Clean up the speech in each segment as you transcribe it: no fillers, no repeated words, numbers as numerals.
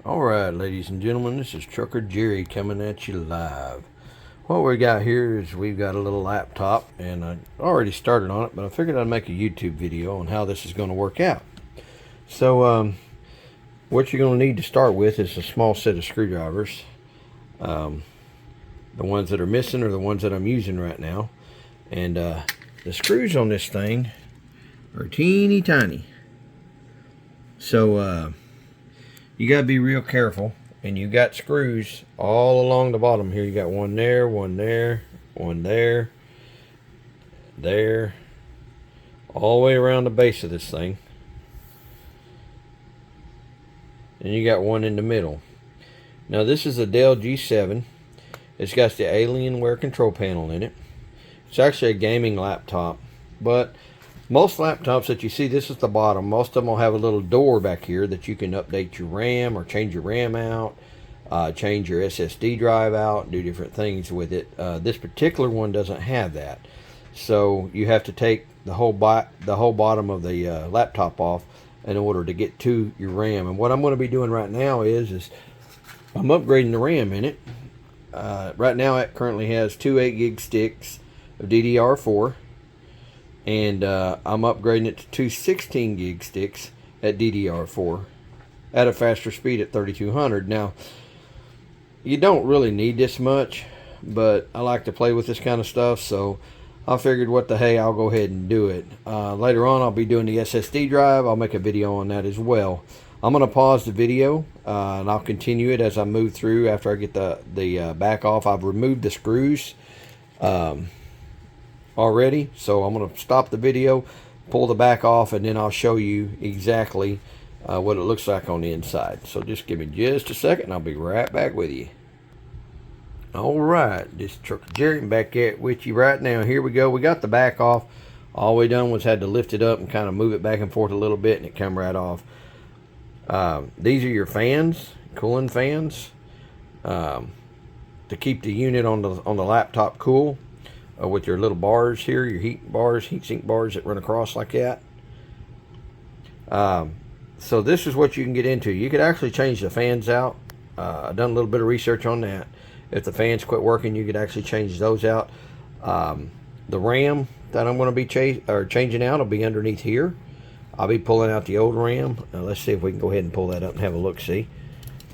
Alright, ladies and gentlemen, this is Trucker Jerry coming at you live. What we got here is we've got a little laptop, and I already started on it, but I figured I'd make a YouTube video on how this is going to work out. So, what you're going to need to start with is a small set of screwdrivers. The ones that are missing are the ones that I'm using right now. And the screws on this thing are teeny tiny. So, you got to be real careful, and you got screws all along the bottom here. You got one there, one there, one there, there, all the way around the base of this thing. And you got one in the middle. Now this is a Dell G7. It's got the Alienware control panel in it. It's actually a gaming laptop, but most laptops that you see, this is the bottom. Most of them will have a little door back here that you can update your RAM or change your RAM out, change your SSD drive out, do different things with it. This particular one doesn't have that, so you have to take the whole bottom of the laptop off in order to get to your RAM. And what I'm going to be doing right now is I'm upgrading the RAM in it. Right now it currently has two 8 gig sticks of DDR4. And I'm upgrading it to two 16 gig sticks at DDR4 at a faster speed at 3200. Now, you don't really need this much, but I like to play with this kind of stuff, so I figured, what the hey, I'll go ahead and do it. Later on, I'll be doing the SSD drive. I'll make a video on that as well. I'm going to pause the video, and I'll continue it as I move through after I get the back off. I've removed the screws already, so I'm going to stop the video, pull the back off, and then I'll show you exactly what it looks like on the inside. So just give me just a second, I'll be right back with you. Alright, this is Trucker Jerry back at with you right now. Here we go. We got the back off. All we done was had to lift it up and kind of move it back and forth a little bit, and it come right off. These are your fans, cooling fans, to keep the unit on the laptop cool. With your little bars here, your heat sink bars that run across like that. So this is what you can get into. You could actually change the fans out. I've done a little bit of research on that. If the fans quit working, you could actually change those out. The RAM that I'm going to be changing out will be underneath here. I'll be pulling out the old RAM. Let's see if we can go ahead and pull that up and have a look-see.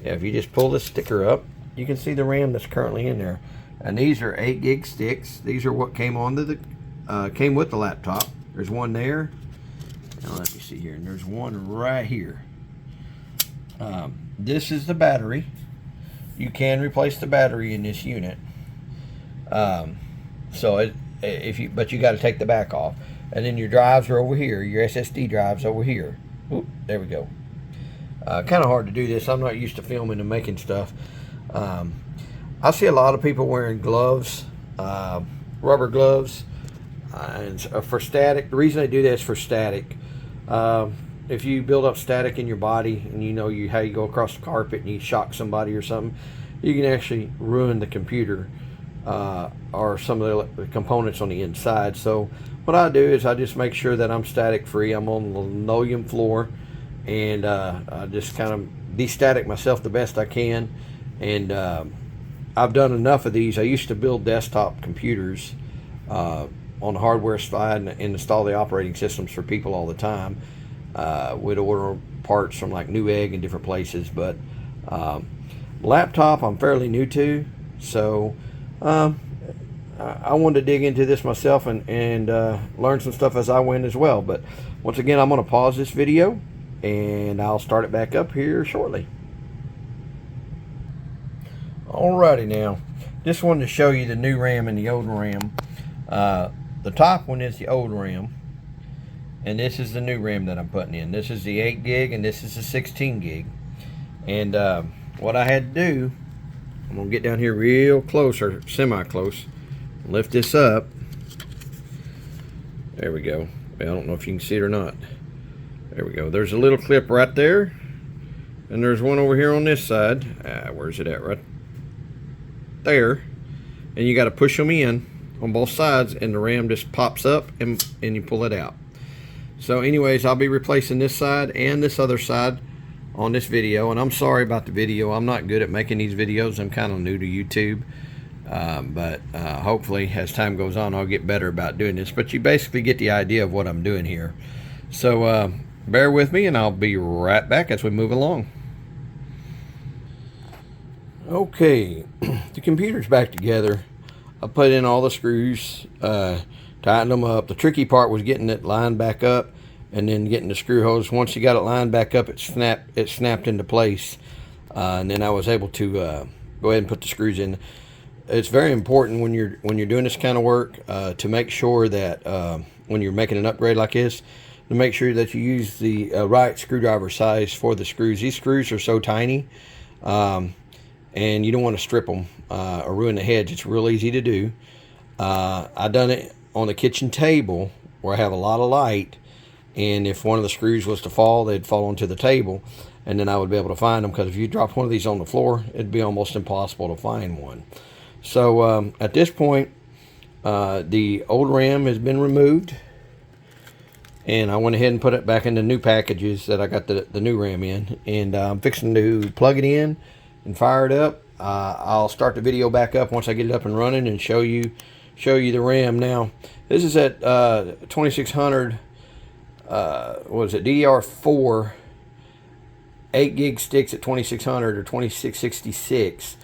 If you just pull this sticker up, you can see the RAM that's currently in there. And these are 8 gig sticks. These are what came with the laptop. There's one there. Now let me see here. And there's one right here. This is the battery. You can replace the battery in this unit. But you got to take the back off. And then your drives are over here. Your SSD drives over here. Oop, there we go. Kind of hard to do this. I'm not used to filming and making stuff. I see a lot of people wearing gloves, rubber gloves, and for static. The reason they do that is for static. If you build up static in your body, and you know how you go across the carpet and you shock somebody or something, you can actually ruin the computer or some of the components on the inside. So what I do is I just make sure that I'm static free. I'm on the linoleum floor, and I just kind of destatic myself the best I can. And I've done enough of these. I used to build desktop computers on the hardware side and install the operating systems for people all the time. We'd order parts from like Newegg and different places, but laptop I'm fairly new to, so I wanted to dig into this myself and learn some stuff as I went as well. But once again, I'm going to pause this video, and I'll start it back up here shortly. Alrighty, now just wanted to show you the new RAM and the old RAM. The top one is the old RAM, and this is the new RAM that I'm putting in. This is the 8 gig and this is the 16 gig. And what I had to do, I'm gonna get down here real close, or semi-close, lift this up. There we go. I don't know if you can see it or not. There we go. There's a little clip right there, and there's one over here on this side. Where's it at? Right there. And you got to push them in on both sides, and the RAM just pops up and you pull it out. So anyways, I'll be replacing this side and this other side on this video, and I'm sorry about the video. I'm not good at making these videos. I'm kind of new to YouTube, but hopefully as time goes on I'll get better about doing this. But you basically get the idea of what I'm doing here. So bear with me and I'll be right back as we move along. Okay, the computer's back together. I put in all the screws, tightened them up. The tricky part was getting it lined back up and then getting the screw holes. Once you got it lined back up, it snapped into place, and then I was able to go ahead and put the screws in. It's very important when you're doing this kind of work to make sure that when you're making an upgrade like this, to make sure that you use the right screwdriver size for the screws. These screws are so tiny, and you don't want to strip them or ruin the heads. It's real easy to do. I done it on the kitchen table where I have a lot of light, and if one of the screws was to fall, they'd fall onto the table, and then I would be able to find them, because if you dropped one of these on the floor, it'd be almost impossible to find one. So at this point, the old RAM has been removed, and I went ahead and put it back in the new packages that I got the new RAM in, and I'm fixing to plug it in and fire it up. I'll start the video back up once I get it up and running and show you the RAM. Now this is at 2600 what is it, DDR4 8 gig sticks at 2600 or 2666.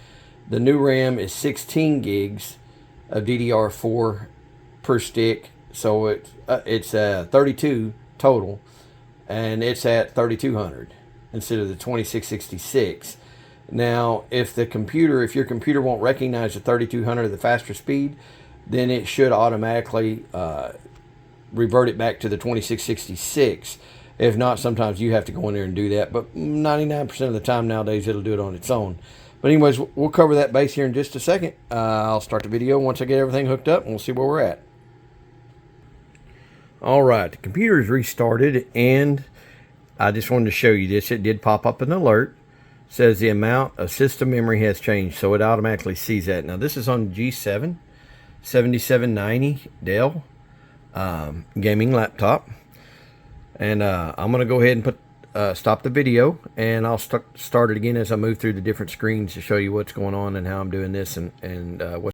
The new RAM is 16 gigs of DDR4 per stick, so it's 32 total, and it's at 3200 instead of the 2666. Now, if your computer won't recognize the 3200, the faster speed, then it should automatically revert it back to the 2666. If not, sometimes you have to go in there and do that, but 99% of the time nowadays it'll do it on its own. But anyways, we'll cover that base here in just a second. I'll start the video once I get everything hooked up, and we'll see where we're at. Alright, the computer is restarted, and I just wanted to show you this. It did pop up an alert. Says the amount of system memory has changed, so it automatically sees that. Now this is on G7 7790 Dell gaming laptop, and I'm gonna go ahead and stop the video, and I'll start it again as I move through the different screens to show you what's going on and how I'm doing this and what